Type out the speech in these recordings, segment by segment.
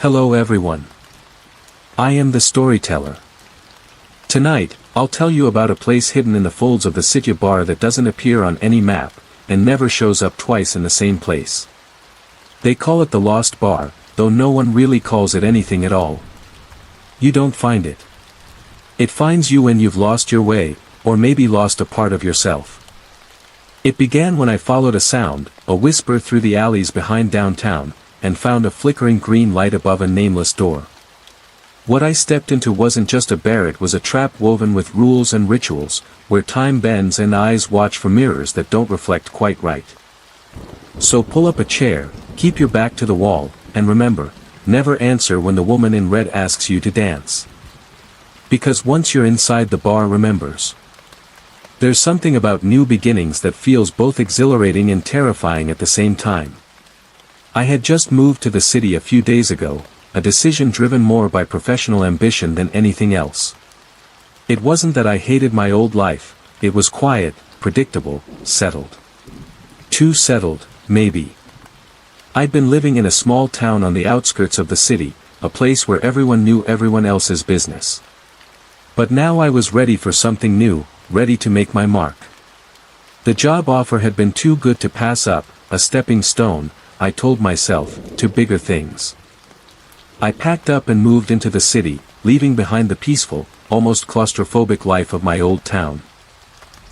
Hello everyone. I am the storyteller. Tonight, I'll tell you about a place hidden in the folds of the city bar that doesn't appear on any map, and never shows up twice in the same place. They call it the Lost Bar, though no one really calls it anything at all. You don't find it. It finds you when you've lost your way, or maybe lost a part of yourself. It began when I followed a sound, a whisper through the alleys behind downtown, and found a flickering green light above a nameless door. What I stepped into wasn't just a bar, it was a trap woven with rules and rituals, where time bends and eyes watch for mirrors that don't reflect quite right. So pull up a chair, keep your back to the wall, and remember, never answer when the woman in red asks you to dance. Because once you're inside, the bar remembers. There's something about new beginnings that feels both exhilarating and terrifying at the same time. I had just moved to the city a few days ago, a decision driven more by professional ambition than anything else. It wasn't that I hated my old life, it was quiet, predictable, settled. Too settled, maybe. I'd been living in a small town on the outskirts of the city, a place where everyone knew everyone else's business. But now I was ready for something new, ready to make my mark. The job offer had been too good to pass up, a stepping stone, I told myself, to bigger things. I packed up and moved into the city, leaving behind the peaceful, almost claustrophobic life of my old town.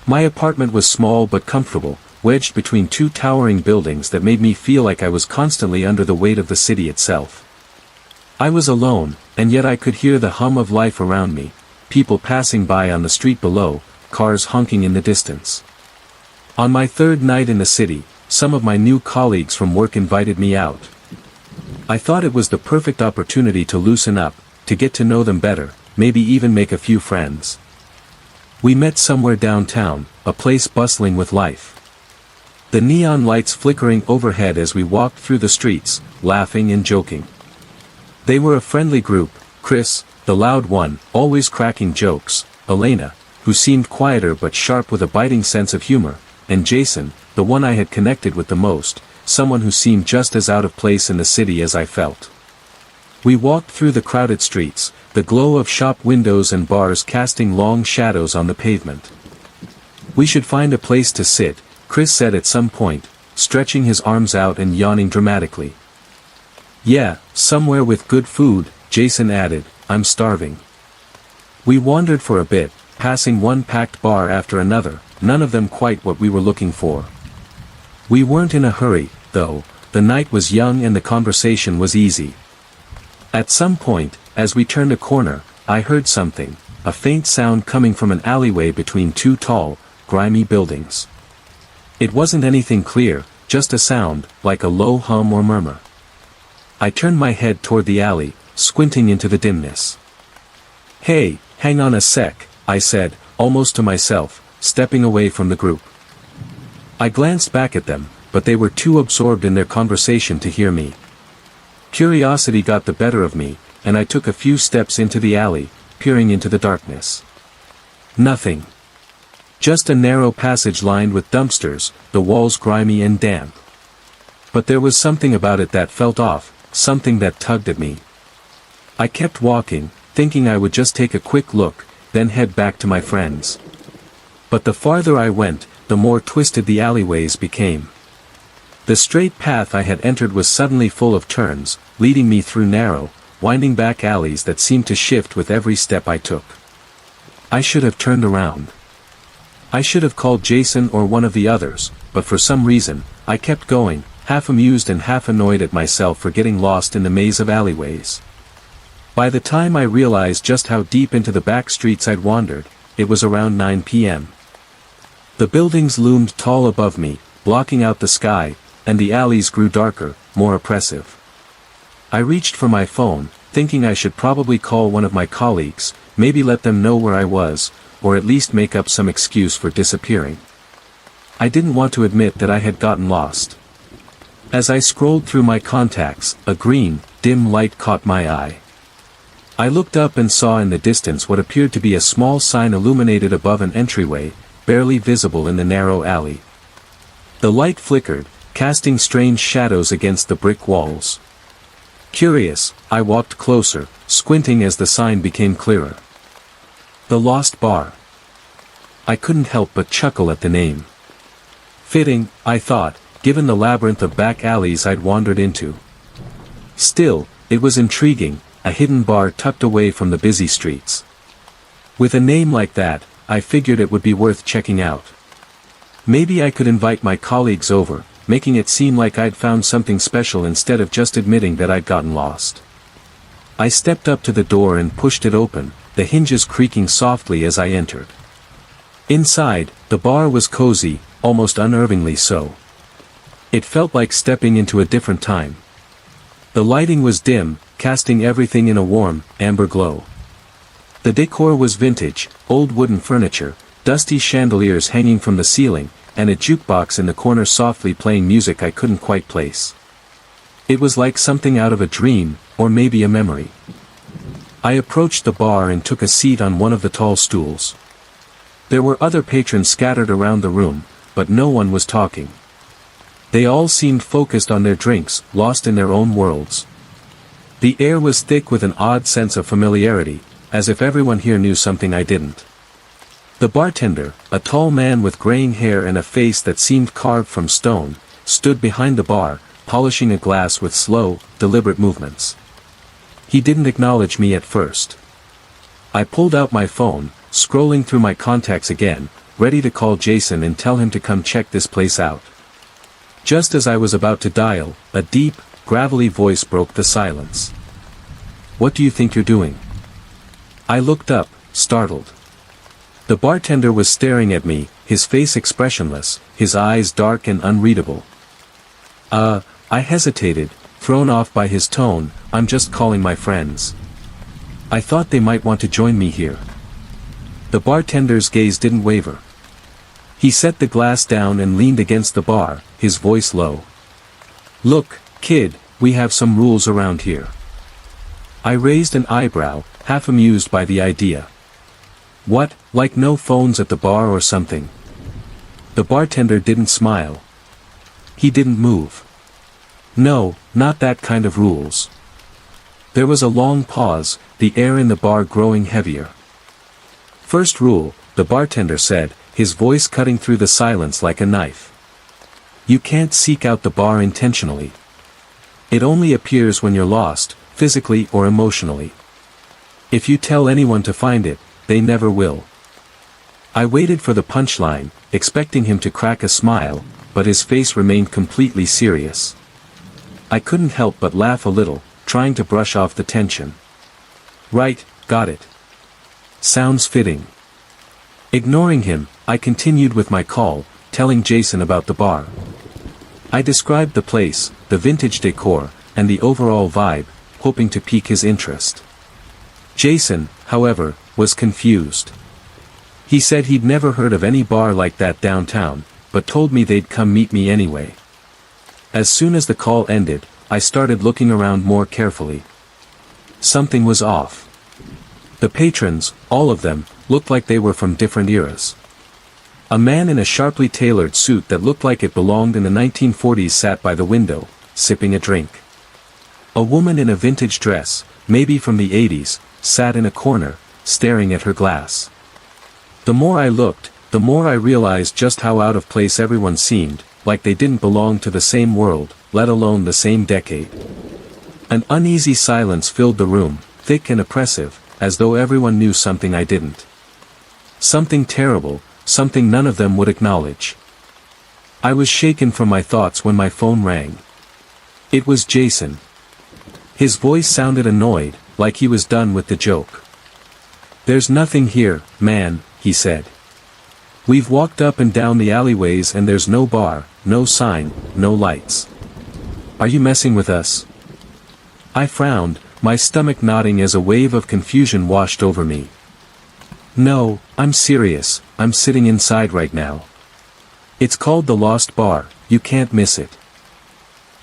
My apartment was small but comfortable, wedged between two towering buildings that made me feel like I was constantly under the weight of the city itself. I was alone, and yet I could hear the hum of life around me, people passing by on the street below, cars honking in the distance. On my third night in the city, some of my new colleagues from work invited me out. I thought it was the perfect opportunity to loosen up, to get to know them better, maybe even make a few friends. We met somewhere downtown, a place bustling with life. The neon lights flickering overhead as we walked through the streets, laughing and joking. They were a friendly group: Chris, the loud one, always cracking jokes, Elena, who seemed quieter but sharp with a biting sense of humor, and Jason, the one I had connected with the most, someone who seemed just as out of place in the city as I felt. We walked through the crowded streets, the glow of shop windows and bars casting long shadows on the pavement. We should find a place to sit, Chris said at some point, stretching his arms out and yawning dramatically. Yeah, somewhere with good food, Jason added, I'm starving. We wandered for a bit, passing one packed bar after another, none of them quite what we were looking for. We weren't in a hurry, though, the night was young and the conversation was easy. At some point, as we turned a corner, I heard something, a faint sound coming from an alleyway between two tall, grimy buildings. It wasn't anything clear, just a sound, like a low hum or murmur. I turned my head toward the alley, squinting into the dimness. Hey, hang on a sec, I said, almost to myself, stepping away from the group. I glanced back at them, but they were too absorbed in their conversation to hear me. Curiosity got the better of me, and I took a few steps into the alley, peering into the darkness. Nothing. Just a narrow passage lined with dumpsters, the walls grimy and damp. But there was something about it that felt off, something that tugged at me. I kept walking, thinking I would just take a quick look, then head back to my friends. But the farther I went, the more twisted the alleyways became. The straight path I had entered was suddenly full of turns, leading me through narrow, winding back alleys that seemed to shift with every step I took. I should have turned around. I should have called Jason or one of the others, but for some reason, I kept going, half amused and half annoyed at myself for getting lost in the maze of alleyways. By the time I realized just how deep into the back streets I'd wandered, it was around 9 p.m. The buildings loomed tall above me, blocking out the sky, and the alleys grew darker, more oppressive. I reached for my phone, thinking I should probably call one of my colleagues, maybe let them know where I was, or at least make up some excuse for disappearing. I didn't want to admit that I had gotten lost. As I scrolled through my contacts, a green, dim light caught my eye. I looked up and saw in the distance what appeared to be a small sign illuminated above an entryway, barely visible in the narrow alley. The light flickered, casting strange shadows against the brick walls. Curious, I walked closer, squinting as the sign became clearer. The Lost Bar. I couldn't help but chuckle at the name. Fitting, I thought, given the labyrinth of back alleys I'd wandered into. Still, it was intriguing, a hidden bar tucked away from the busy streets. With a name like that, I figured it would be worth checking out. Maybe I could invite my colleagues over, making it seem like I'd found something special instead of just admitting that I'd gotten lost. I stepped up to the door and pushed it open, the hinges creaking softly as I entered. Inside, the bar was cozy, almost unnervingly so. It felt like stepping into a different time. The lighting was dim, casting everything in a warm, amber glow. The decor was vintage, old wooden furniture, dusty chandeliers hanging from the ceiling, and a jukebox in the corner softly playing music I couldn't quite place. It was like something out of a dream, or maybe a memory. I approached the bar and took a seat on one of the tall stools. There were other patrons scattered around the room, but no one was talking. They all seemed focused on their drinks, lost in their own worlds. The air was thick with an odd sense of familiarity, as if everyone here knew something I didn't. The bartender, a tall man with graying hair and a face that seemed carved from stone, stood behind the bar, polishing a glass with slow, deliberate movements. He didn't acknowledge me at first. I pulled out my phone, scrolling through my contacts again, ready to call Jason and tell him to come check this place out. Just as I was about to dial, a deep, gravelly voice broke the silence. "What do you think you're doing?" I looked up, startled. The bartender was staring at me, his face expressionless, his eyes dark and unreadable. I hesitated, thrown off by his tone. "I'm just calling my friends. I thought they might want to join me here." The bartender's gaze didn't waver. He set the glass down and leaned against the bar, his voice low. "Look, kid, we have some rules around here." I raised an eyebrow, half amused by the idea. "What, like no phones at the bar or something?" The bartender didn't smile. He didn't move. "No, not that kind of rules." There was a long pause, the air in the bar growing heavier. "First rule," the bartender said, his voice cutting through the silence like a knife. "You can't seek out the bar intentionally. It only appears when you're lost, physically or emotionally. If you tell anyone to find it, they never will." I waited for the punchline, expecting him to crack a smile, but his face remained completely serious. I couldn't help but laugh a little, trying to brush off the tension. "Right, got it. Sounds fitting." Ignoring him, I continued with my call, telling Jason about the bar. I described the place, the vintage decor, and the overall vibe, hoping to pique his interest. Jason, however, was confused. He said he'd never heard of any bar like that downtown, but told me they'd come meet me anyway. As soon as the call ended, I started looking around more carefully. Something was off. The patrons, all of them, looked like they were from different eras. A man in a sharply tailored suit that looked like it belonged in the 1940s sat by the window, sipping a drink. A woman in a vintage dress, maybe from the 80s, sat in a corner, staring at her glass. The more I looked, the more I realized just how out of place everyone seemed, like they didn't belong to the same world, let alone the same decade. An uneasy silence filled the room, thick and oppressive, as though everyone knew something I didn't. Something terrible, something none of them would acknowledge. I was shaken from my thoughts when my phone rang. It was Jason. His voice sounded annoyed, like he was done with the joke. "There's nothing here, man," he said. "We've walked up and down the alleyways and there's no bar, no sign, no lights. Are you messing with us?" I frowned, my stomach knotting as a wave of confusion washed over me. "No, I'm serious, I'm sitting inside right now. It's called the Lost Bar, you can't miss it."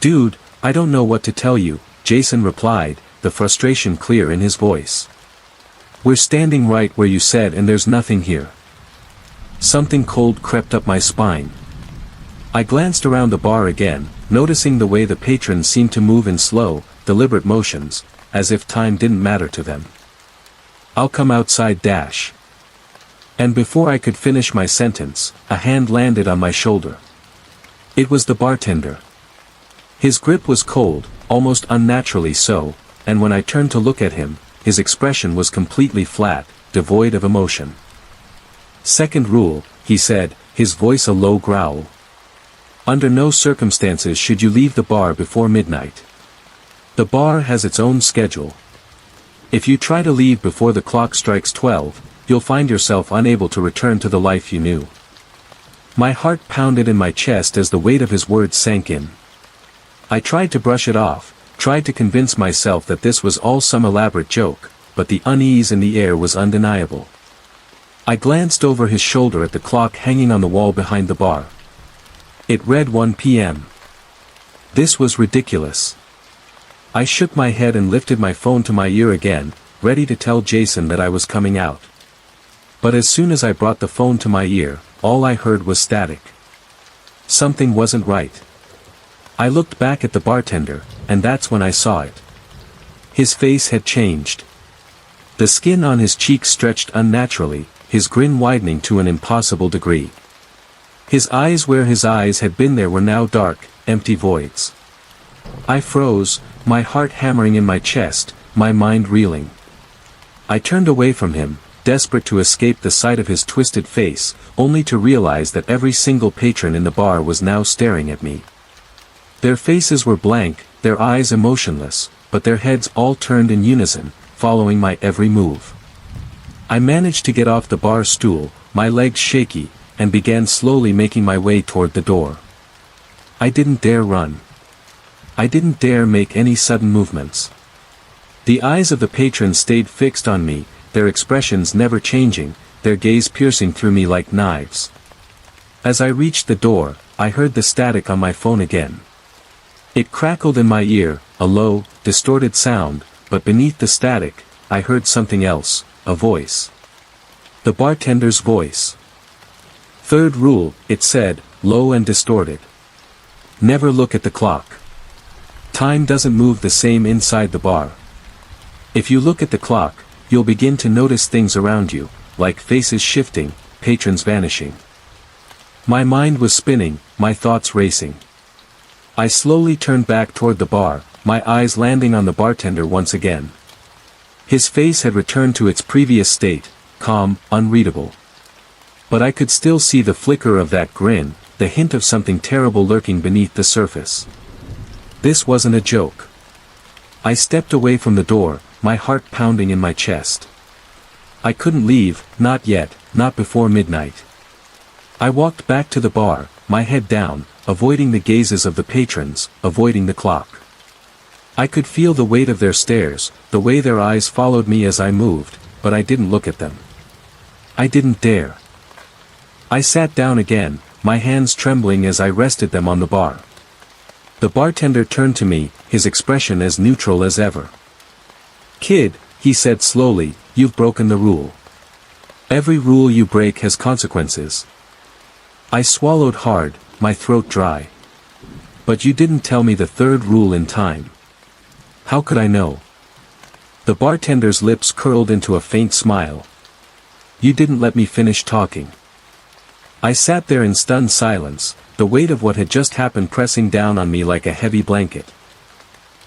"Dude, I don't know what to tell you," Jason replied, the frustration clear in his voice. "We're standing right where you said and there's nothing here." Something cold crept up my spine. I glanced around the bar again, noticing the way the patrons seemed to move in slow, deliberate motions, as if time didn't matter to them. "I'll come outside dash." And before I could finish my sentence, a hand landed on my shoulder. It was the bartender. His grip was cold, almost unnaturally so, and when I turned to look at him, his expression was completely flat, devoid of emotion. "Second rule," he said, his voice a low growl. "Under no circumstances should you leave the bar before midnight. The bar has its own schedule. If you try to leave before the clock strikes 12, you'll find yourself unable to return to the life you knew." My heart pounded in my chest as the weight of his words sank in. I tried to brush it off, tried to convince myself that this was all some elaborate joke, but the unease in the air was undeniable. I glanced over his shoulder at the clock hanging on the wall behind the bar. It read 1 p.m. This was ridiculous. I shook my head and lifted my phone to my ear again, ready to tell Jason that I was coming out. But as soon as I brought the phone to my ear, all I heard was static. Something wasn't right. I looked back at the bartender, and that's when I saw it. His face had changed. The skin on his cheeks stretched unnaturally, his grin widening to an impossible degree. His eyes where his eyes had been there were now dark, empty voids. I froze, my heart hammering in my chest, my mind reeling. I turned away from him, desperate to escape the sight of his twisted face, only to realize that every single patron in the bar was now staring at me. Their faces were blank, their eyes emotionless, but their heads all turned in unison, following my every move. I managed to get off the bar stool, my legs shaky, and began slowly making my way toward the door. I didn't dare run. I didn't dare make any sudden movements. The eyes of the patrons stayed fixed on me, their expressions never changing, their gaze piercing through me like knives. As I reached the door, I heard the static on my phone again. It crackled in my ear, a low, distorted sound, but beneath the static, I heard something else, a voice. The bartender's voice. "Third rule," it said, low and distorted. "Never look at the clock. Time doesn't move the same inside the bar. If you look at the clock, you'll begin to notice things around you, like faces shifting, patrons vanishing." My mind was spinning, my thoughts racing. I slowly turned back toward the bar, my eyes landing on the bartender once again. His face had returned to its previous state, calm, unreadable. But I could still see the flicker of that grin, the hint of something terrible lurking beneath the surface. This wasn't a joke. I stepped away from the door, my heart pounding in my chest. I couldn't leave, not yet, not before midnight. I walked back to the bar, my head down, avoiding the gazes of the patrons, avoiding the clock. I could feel the weight of their stares, the way their eyes followed me as I moved, but I didn't look at them. I didn't dare. I sat down again, my hands trembling as I rested them on the bar. The bartender turned to me, his expression as neutral as ever. "Kid," he said slowly, "you've broken the rule. Every rule you break has consequences." I swallowed hard, my throat dry. "But you didn't tell me the third rule in time." "How could I know?" The bartender's lips curled into a faint smile. "You didn't let me finish talking." I sat there in stunned silence, the weight of what had just happened pressing down on me like a heavy blanket.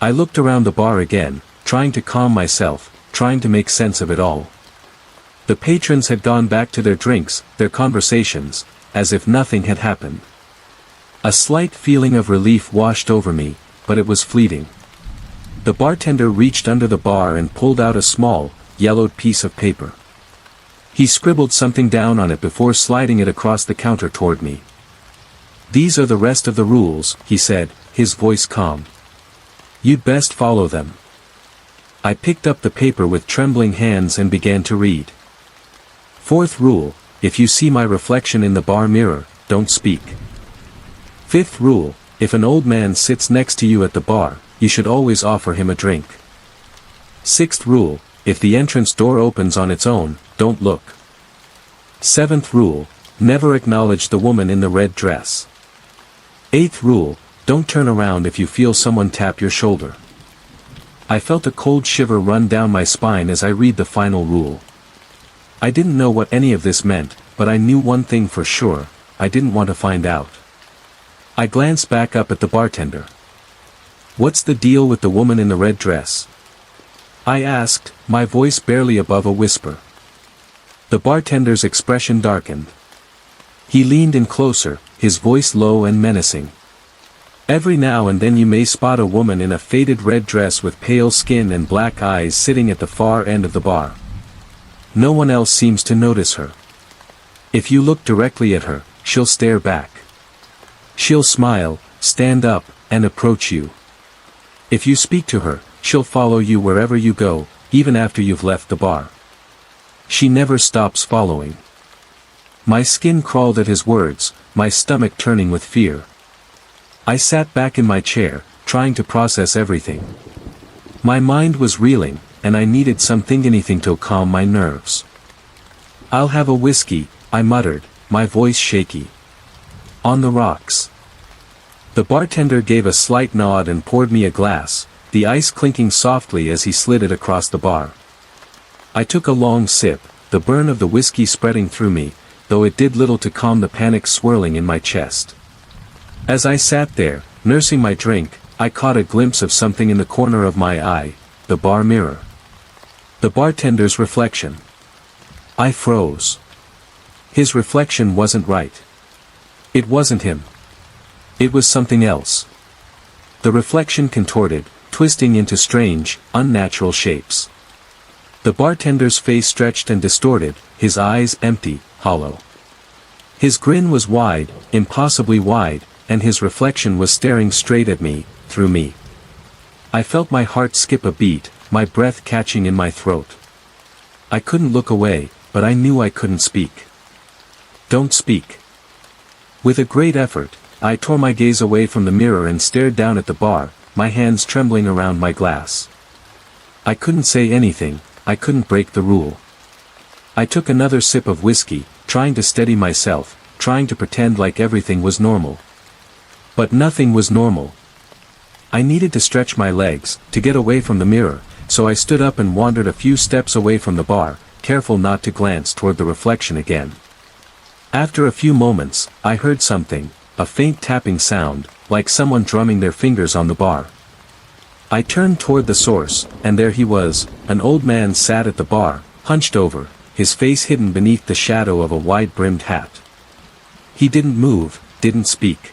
I looked around the bar again, trying to calm myself, trying to make sense of it all. The patrons had gone back to their drinks, their conversations, as if nothing had happened. A slight feeling of relief washed over me, but it was fleeting. The bartender reached under the bar and pulled out a small, yellowed piece of paper. He scribbled something down on it before sliding it across the counter toward me. "These are the rest of the rules," he said, his voice calm. "You'd best follow them." I picked up the paper with trembling hands and began to read. "Fourth rule, if you see my reflection in the bar mirror, don't speak. Fifth rule, if an old man sits next to you at the bar, you should always offer him a drink. Sixth rule, if the entrance door opens on its own, don't look. Seventh rule, never acknowledge the woman in the red dress. Eighth rule, don't turn around if you feel someone tap your shoulder. I felt a cold shiver run down my spine as I read the final rule. I didn't know what any of this meant, but I knew one thing for sure: I didn't want to find out. I glanced back up at the bartender. "What's the deal with the woman in the red dress?" I asked, my voice barely above a whisper. The bartender's expression darkened. He leaned in closer, his voice low and menacing. "Every now and then you may spot a woman in a faded red dress with pale skin and black eyes sitting at the far end of the bar. No one else seems to notice her. If you look directly at her, she'll stare back. She'll smile, stand up, and approach you. If you speak to her, she'll follow you wherever you go, even after you've left the bar. She never stops following." My skin crawled at his words, my stomach turning with fear. I sat back in my chair, trying to process everything. My mind was reeling, and I needed anything to calm my nerves. "I'll have a whiskey," I muttered, my voice shaky. "On the rocks." The bartender gave a slight nod and poured me a glass, the ice clinking softly as he slid it across the bar. I took a long sip, the burn of the whiskey spreading through me, though it did little to calm the panic swirling in my chest. As I sat there, nursing my drink, I caught a glimpse of something in the corner of my eye, the bar mirror. The bartender's reflection. I froze. His reflection wasn't right. It wasn't him. It was something else. The reflection contorted, twisting into strange, unnatural shapes. The bartender's face stretched and distorted, his eyes empty, hollow. His grin was wide, impossibly wide, and his reflection was staring straight at me, through me. I felt my heart skip a beat, my breath catching in my throat. I couldn't look away, but I knew I couldn't speak. "Don't speak." With a great effort, I tore my gaze away from the mirror and stared down at the bar, my hands trembling around my glass. I couldn't say anything, I couldn't break the rule. I took another sip of whiskey, trying to steady myself, trying to pretend like everything was normal. But nothing was normal. I needed to stretch my legs, to get away from the mirror, so I stood up and wandered a few steps away from the bar, careful not to glance toward the reflection again. After a few moments, I heard something, a faint tapping sound, like someone drumming their fingers on the bar. I turned toward the source, and there he was, an old man sat at the bar, hunched over, his face hidden beneath the shadow of a wide-brimmed hat. He didn't move, didn't speak.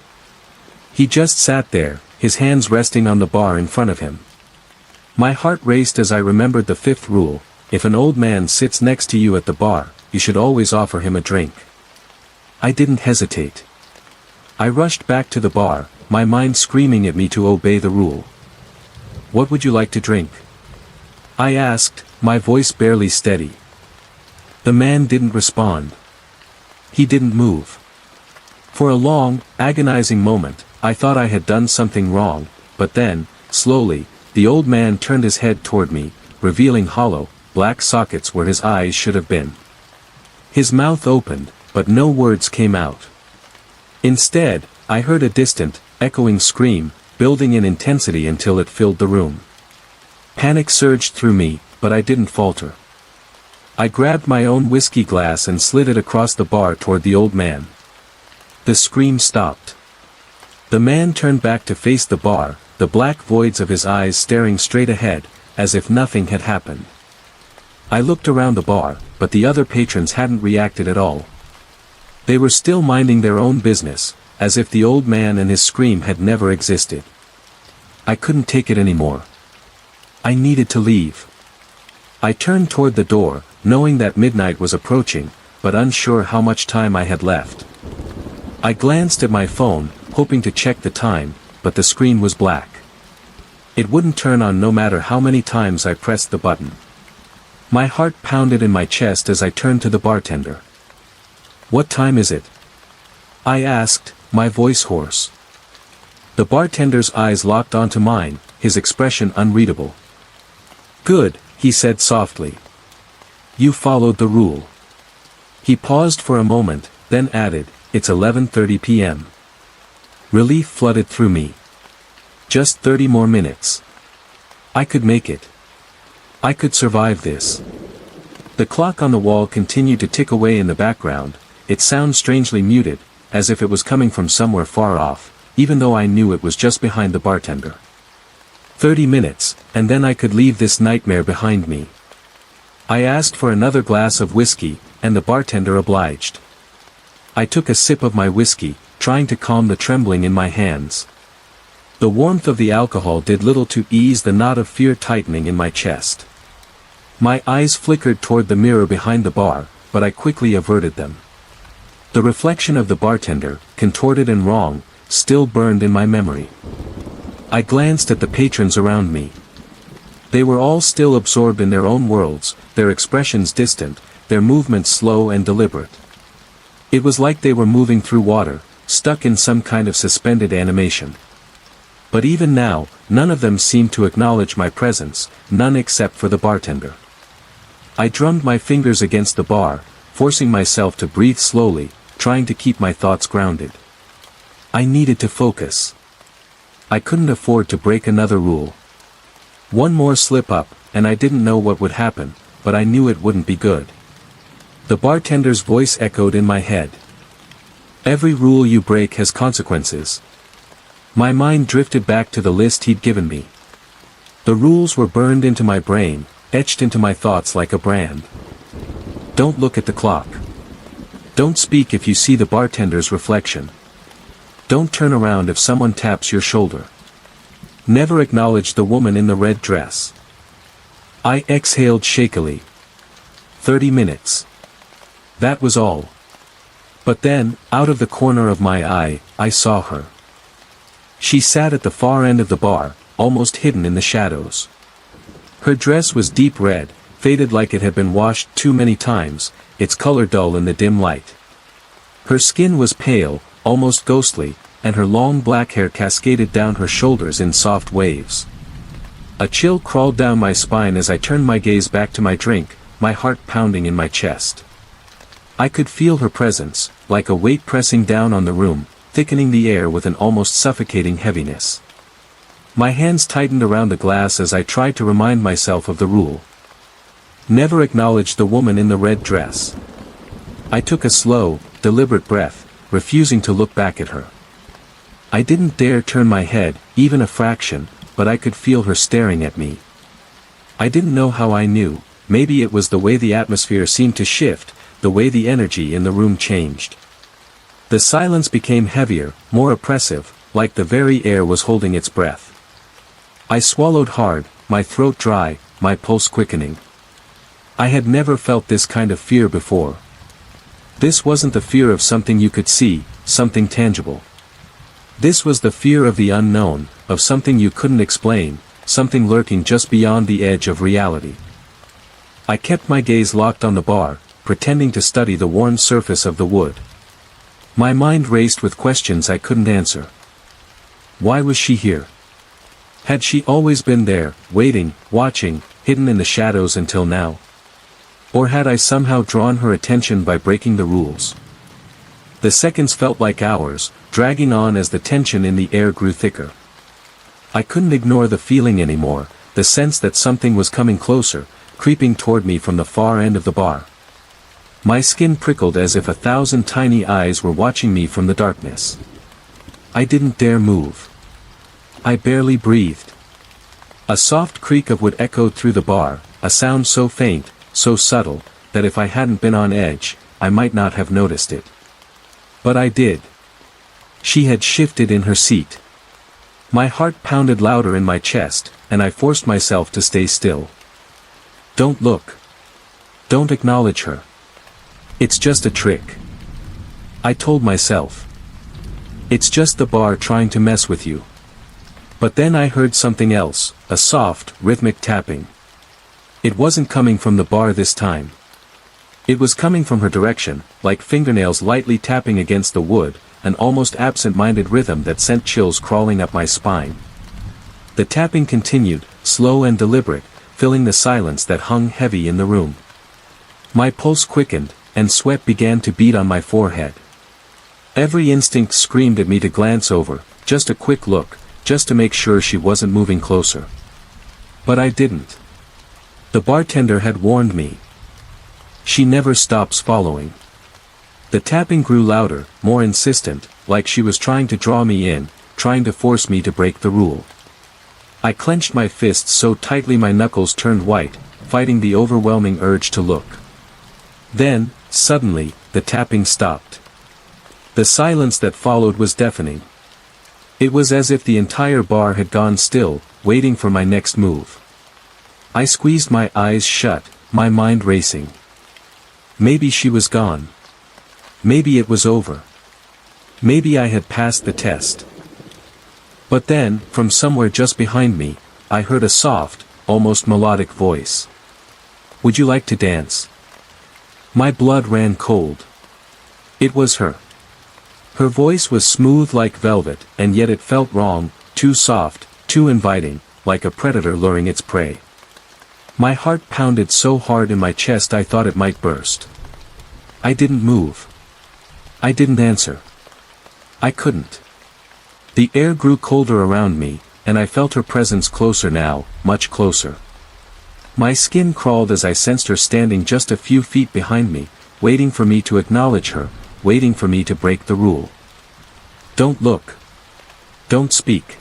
He just sat there, his hands resting on the bar in front of him. My heart raced as I remembered the fifth rule: if an old man sits next to you at the bar, you should always offer him a drink. I didn't hesitate. I rushed back to the bar, my mind screaming at me to obey the rule. "What would you like to drink?" I asked, my voice barely steady. The man didn't respond. He didn't move. For a long, agonizing moment, I thought I had done something wrong, but then, slowly, the old man turned his head toward me, revealing hollow, black sockets where his eyes should have been. His mouth opened, but no words came out. Instead, I heard a distant, echoing scream, building in intensity until it filled the room. Panic surged through me, but I didn't falter. I grabbed my own whiskey glass and slid it across the bar toward the old man. The scream stopped. The man turned back to face the bar, the black voids of his eyes staring straight ahead, as if nothing had happened. I looked around the bar, but the other patrons hadn't reacted at all. They were still minding their own business, as if the old man and his scream had never existed. I couldn't take it anymore. I needed to leave. I turned toward the door, knowing that midnight was approaching, but unsure how much time I had left. I glanced at my phone, hoping to check the time, but the screen was black. It wouldn't turn on no matter how many times I pressed the button. My heart pounded in my chest as I turned to the bartender. "What time is it?" I asked, my voice hoarse. The bartender's eyes locked onto mine, his expression unreadable. "Good," he said softly. "You followed the rule." He paused for a moment, then added, "It's 11:30 p.m. Relief flooded through me. Just 30 more minutes. I could make it. I could survive this. The clock on the wall continued to tick away in the background, its sound strangely muted, as if it was coming from somewhere far off, even though I knew it was just behind the bartender. 30 minutes, and then I could leave this nightmare behind me. I asked for another glass of whiskey, and the bartender obliged. I took a sip of my whiskey, trying to calm the trembling in my hands. The warmth of the alcohol did little to ease the knot of fear tightening in my chest. My eyes flickered toward the mirror behind the bar, but I quickly averted them. The reflection of the bartender, contorted and wrong, still burned in my memory. I glanced at the patrons around me. They were all still absorbed in their own worlds, their expressions distant, their movements slow and deliberate. It was like they were moving through water, stuck in some kind of suspended animation. But even now, none of them seemed to acknowledge my presence, none except for the bartender. I drummed my fingers against the bar, forcing myself to breathe slowly, trying to keep my thoughts grounded. I needed to focus. I couldn't afford to break another rule. One more slip up, and I didn't know what would happen, but I knew it wouldn't be good. The bartender's voice echoed in my head. Every rule you break has consequences. My mind drifted back to the list he'd given me. The rules were burned into my brain, etched into my thoughts like a brand. Don't look at the clock. Don't speak if you see the bartender's reflection. Don't turn around if someone taps your shoulder. Never acknowledge the woman in the red dress. I exhaled shakily. 30 minutes. That was all. But then, out of the corner of my eye, I saw her. She sat at the far end of the bar, almost hidden in the shadows. Her dress was deep red, faded like it had been washed too many times, its color dull in the dim light. Her skin was pale, almost ghostly, and her long black hair cascaded down her shoulders in soft waves. A chill crawled down my spine as I turned my gaze back to my drink, my heart pounding in my chest. I could feel her presence, like a weight pressing down on the room, thickening the air with an almost suffocating heaviness. My hands tightened around the glass as I tried to remind myself of the rule. Never acknowledge the woman in the red dress. I took a slow, deliberate breath, refusing to look back at her. I didn't dare turn my head, even a fraction, but I could feel her staring at me. I didn't know how I knew, maybe it was the way the atmosphere seemed to shift, the way the energy in the room changed. The silence became heavier, more oppressive, like the very air was holding its breath. I swallowed hard, my throat dry, my pulse quickening. I had never felt this kind of fear before. This wasn't the fear of something you could see, something tangible. This was the fear of the unknown, of something you couldn't explain, something lurking just beyond the edge of reality. I kept my gaze locked on the bar, pretending to study the worn surface of the wood. My mind raced with questions I couldn't answer. Why was she here? Had she always been there, waiting, watching, hidden in the shadows until now? Or had I somehow drawn her attention by breaking the rules? The seconds felt like hours, dragging on as the tension in the air grew thicker. I couldn't ignore the feeling anymore, the sense that something was coming closer, creeping toward me from the far end of the bar. My skin prickled as if 1,000 tiny eyes were watching me from the darkness. I didn't dare move. I barely breathed. A soft creak of wood echoed through the bar, a sound so faint, so subtle, that if I hadn't been on edge, I might not have noticed it. But I did. She had shifted in her seat. My heart pounded louder in my chest, and I forced myself to stay still. Don't look. Don't acknowledge her. It's just a trick. I told myself. It's just the bar trying to mess with you. But then I heard something else, a soft, rhythmic tapping. It wasn't coming from the bar this time. It was coming from her direction, like fingernails lightly tapping against the wood, an almost absent-minded rhythm that sent chills crawling up my spine. The tapping continued, slow and deliberate, filling the silence that hung heavy in the room. My pulse quickened, and sweat began to bead on my forehead. Every instinct screamed at me to glance over, just a quick look, just to make sure she wasn't moving closer. But I didn't. The bartender had warned me. She never stops following. The tapping grew louder, more insistent, like she was trying to draw me in, trying to force me to break the rule. I clenched my fists so tightly my knuckles turned white, fighting the overwhelming urge to look. Then, suddenly, the tapping stopped. The silence that followed was deafening. It was as if the entire bar had gone still, waiting for my next move. I squeezed my eyes shut, my mind racing. Maybe she was gone. Maybe it was over. Maybe I had passed the test. But then, from somewhere just behind me, I heard a soft, almost melodic voice. "Would you like to dance?" My blood ran cold. It was her. Her voice was smooth like velvet, and yet it felt wrong, too soft, too inviting, like a predator luring its prey. My heart pounded so hard in my chest I thought it might burst. I didn't move. I didn't answer. I couldn't. The air grew colder around me, and I felt her presence closer now, much closer. My skin crawled as I sensed her standing just a few feet behind me, waiting for me to acknowledge her, waiting for me to break the rule. Don't look. Don't speak.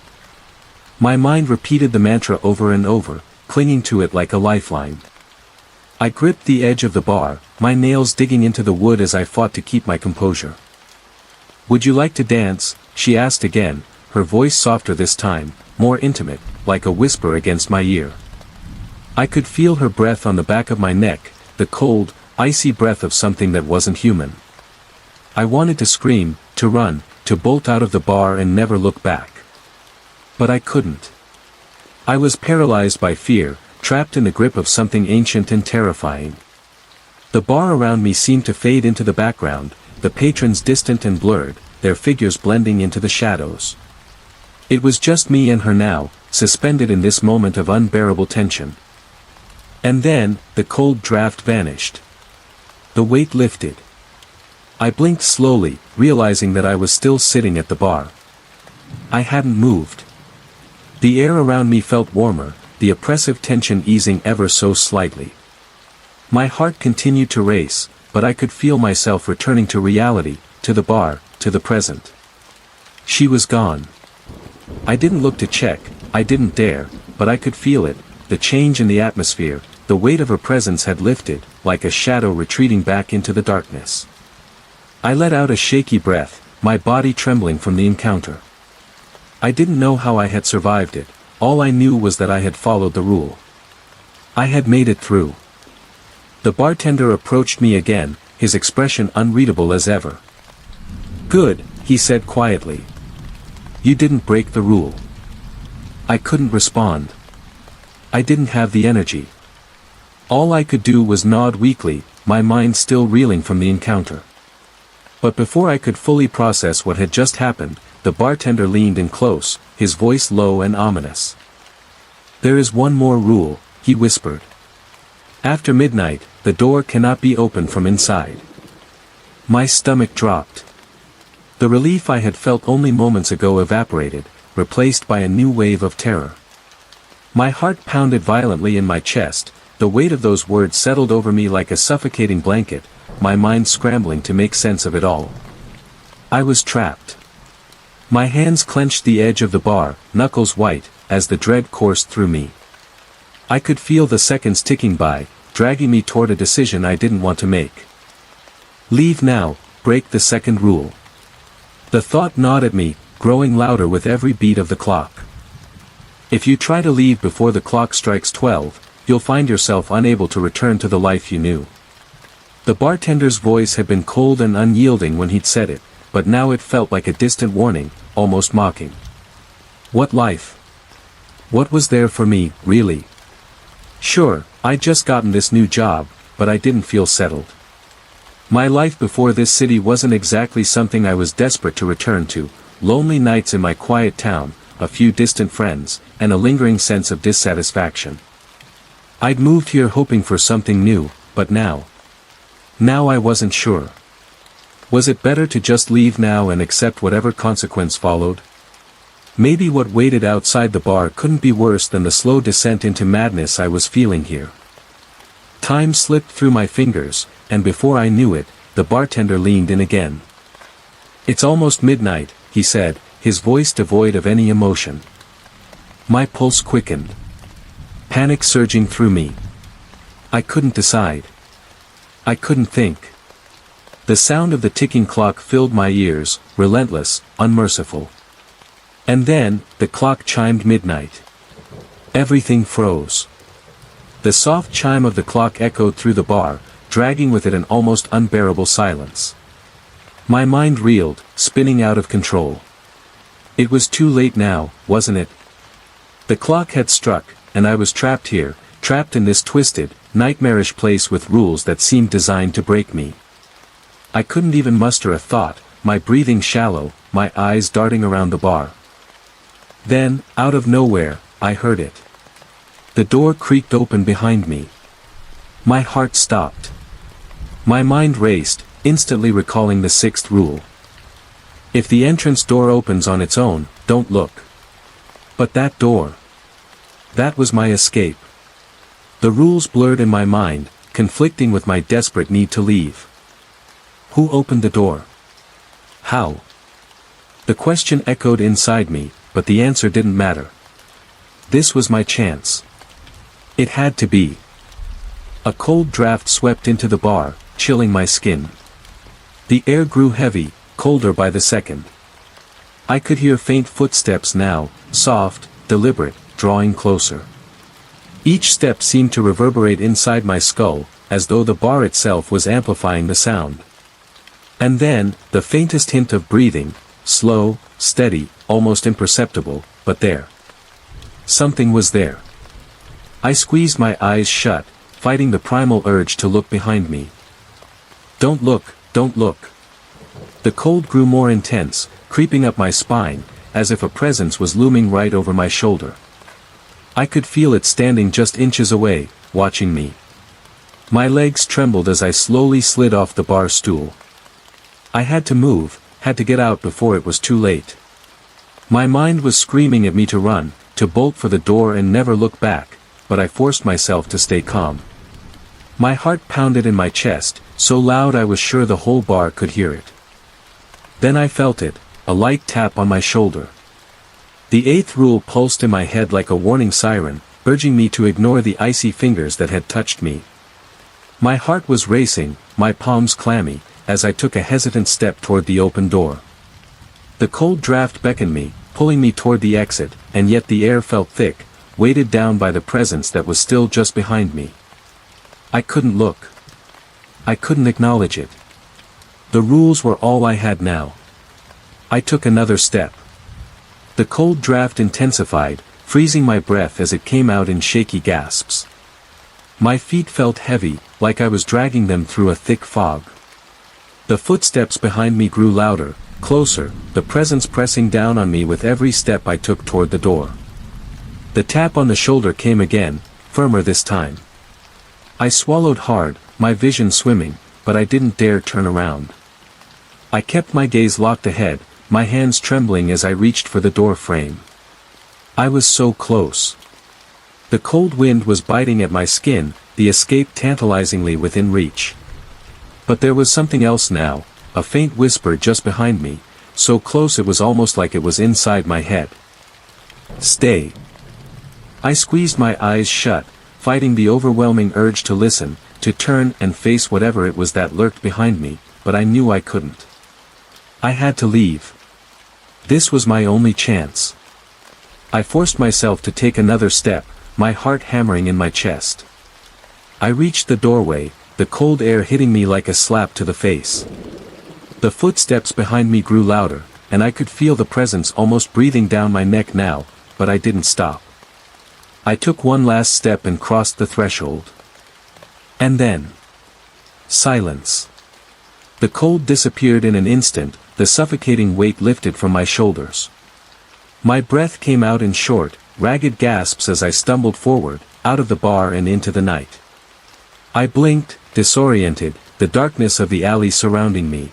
My mind repeated the mantra over and over, clinging to it like a lifeline. I gripped the edge of the bar, my nails digging into the wood as I fought to keep my composure. "Would you like to dance?" she asked again, her voice softer this time, more intimate, like a whisper against my ear. I could feel her breath on the back of my neck, the cold, icy breath of something that wasn't human. I wanted to scream, to run, to bolt out of the bar and never look back. But I couldn't. I was paralyzed by fear, trapped in the grip of something ancient and terrifying. The bar around me seemed to fade into the background, the patrons distant and blurred, their figures blending into the shadows. It was just me and her now, suspended in this moment of unbearable tension. And then, the cold draft vanished. The weight lifted. I blinked slowly, realizing that I was still sitting at the bar. I hadn't moved. The air around me felt warmer, the oppressive tension easing ever so slightly. My heart continued to race, but I could feel myself returning to reality, to the bar, to the present. She was gone. I didn't look to check, I didn't dare, but I could feel it, the change in the atmosphere, the weight of her presence had lifted, like a shadow retreating back into the darkness. I let out a shaky breath, my body trembling from the encounter. I didn't know how I had survived it, all I knew was that I had followed the rule. I had made it through. The bartender approached me again, his expression unreadable as ever. "Good," he said quietly. "You didn't break the rule." I couldn't respond. I didn't have the energy. All I could do was nod weakly, my mind still reeling from the encounter. But before I could fully process what had just happened, the bartender leaned in close, his voice low and ominous. "There is one more rule," he whispered. "After midnight, the door cannot be opened from inside." My stomach dropped. The relief I had felt only moments ago evaporated, replaced by a new wave of terror. My heart pounded violently in my chest, the weight of those words settled over me like a suffocating blanket, my mind scrambling to make sense of it all. I was trapped. My hands clenched the edge of the bar, knuckles white, as the dread coursed through me. I could feel the seconds ticking by, dragging me toward a decision I didn't want to make. Leave now, break the second rule. The thought gnawed at me, growing louder with every beat of the clock. If you try to leave before the clock strikes 12, you'll find yourself unable to return to the life you knew. The bartender's voice had been cold and unyielding when he'd said it, but now it felt like a distant warning, almost mocking. What life? What was there for me, really? Sure, I'd just gotten this new job, but I didn't feel settled. My life before this city wasn't exactly something I was desperate to return to, lonely nights in my quiet town, a few distant friends, and a lingering sense of dissatisfaction. I'd moved here hoping for something new, but now I wasn't sure. Was it better to just leave now and accept whatever consequence followed? Maybe what waited outside the bar couldn't be worse than the slow descent into madness I was feeling here. Time slipped through my fingers, and before I knew it, the bartender leaned in again. "It's almost midnight," he said, his voice devoid of any emotion. My pulse quickened. Panic surging through me. I couldn't decide. I couldn't think. The sound of the ticking clock filled my ears, relentless, unmerciful. And then, the clock chimed midnight. Everything froze. The soft chime of the clock echoed through the bar, dragging with it an almost unbearable silence. My mind reeled, spinning out of control. It was too late now, wasn't it? The clock had struck, and I was trapped here, trapped in this twisted, nightmarish place with rules that seemed designed to break me. I couldn't even muster a thought, my breathing shallow, my eyes darting around the bar. Then, out of nowhere, I heard it. The door creaked open behind me. My heart stopped. My mind raced, instantly recalling the sixth rule. If the entrance door opens on its own, don't look. But that door. That was my escape. The rules blurred in my mind, conflicting with my desperate need to leave. Who opened the door? How? The question echoed inside me, but the answer didn't matter. This was my chance. It had to be. A cold draft swept into the bar, chilling my skin. The air grew heavy, colder by the second. I could hear faint footsteps now, soft, deliberate, drawing closer. Each step seemed to reverberate inside my skull, as though the bar itself was amplifying the sound. And then, the faintest hint of breathing, slow, steady, almost imperceptible, but there. Something was there. I squeezed my eyes shut, fighting the primal urge to look behind me. Don't look, don't look. The cold grew more intense, creeping up my spine, as if a presence was looming right over my shoulder. I could feel it standing just inches away, watching me. My legs trembled as I slowly slid off the bar stool. I had to move, had to get out before it was too late. My mind was screaming at me to run, to bolt for the door and never look back, but I forced myself to stay calm. My heart pounded in my chest, so loud I was sure the whole bar could hear it. Then I felt it, a light tap on my shoulder. The eighth rule pulsed in my head like a warning siren, urging me to ignore the icy fingers that had touched me. My heart was racing, my palms clammy, as I took a hesitant step toward the open door. The cold draft beckoned me, pulling me toward the exit, and yet the air felt thick, weighted down by the presence that was still just behind me. I couldn't look. I couldn't acknowledge it. The rules were all I had now. I took another step. The cold draft intensified, freezing my breath as it came out in shaky gasps. My feet felt heavy, like I was dragging them through a thick fog. The footsteps behind me grew louder, closer, the presence pressing down on me with every step I took toward the door. The tap on the shoulder came again, firmer this time. I swallowed hard, my vision swimming, but I didn't dare turn around. I kept my gaze locked ahead, my hands trembling as I reached for the door frame. I was so close. The cold wind was biting at my skin, the escape tantalizingly within reach. But there was something else now, a faint whisper just behind me, so close it was almost like it was inside my head. Stay. I squeezed my eyes shut, fighting the overwhelming urge to listen, to turn and face whatever it was that lurked behind me, but I knew I couldn't. I had to leave. This was my only chance. I forced myself to take another step, my heart hammering in my chest. I reached the doorway, the cold air hitting me like a slap to the face. The footsteps behind me grew louder, and I could feel the presence almost breathing down my neck now, but I didn't stop. I took one last step and crossed the threshold. And then, silence. The cold disappeared in an instant, the suffocating weight lifted from my shoulders. My breath came out in short, ragged gasps as I stumbled forward, out of the bar and into the night. I blinked, disoriented, the darkness of the alley surrounding me.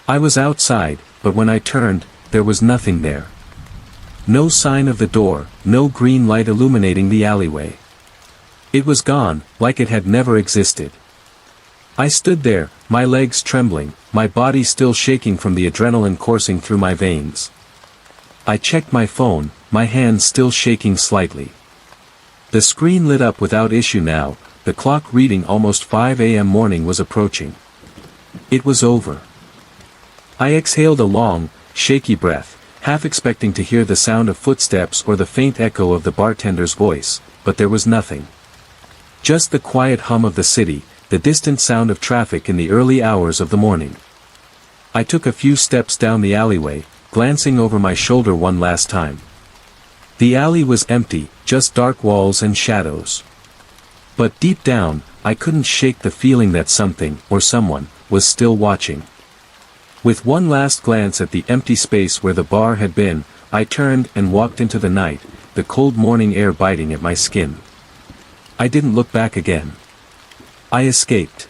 I was outside, but when I turned, there was nothing there. No sign of the door, no green light illuminating the alleyway. It was gone, like it had never existed. I stood there, my legs trembling, my body still shaking from the adrenaline coursing through my veins. I checked my phone, my hands still shaking slightly. The screen lit up without issue now, the clock reading almost 5 a.m. Morning was approaching. It was over. I exhaled a long, shaky breath, half expecting to hear the sound of footsteps or the faint echo of the bartender's voice, but there was nothing. Just the quiet hum of the city, the distant sound of traffic in the early hours of the morning. I took a few steps down the alleyway, glancing over my shoulder one last time. The alley was empty, just dark walls and shadows. But deep down, I couldn't shake the feeling that something, or someone, was still watching. With one last glance at the empty space where the bar had been, I turned and walked into the night, the cold morning air biting at my skin. I didn't look back again. I escaped.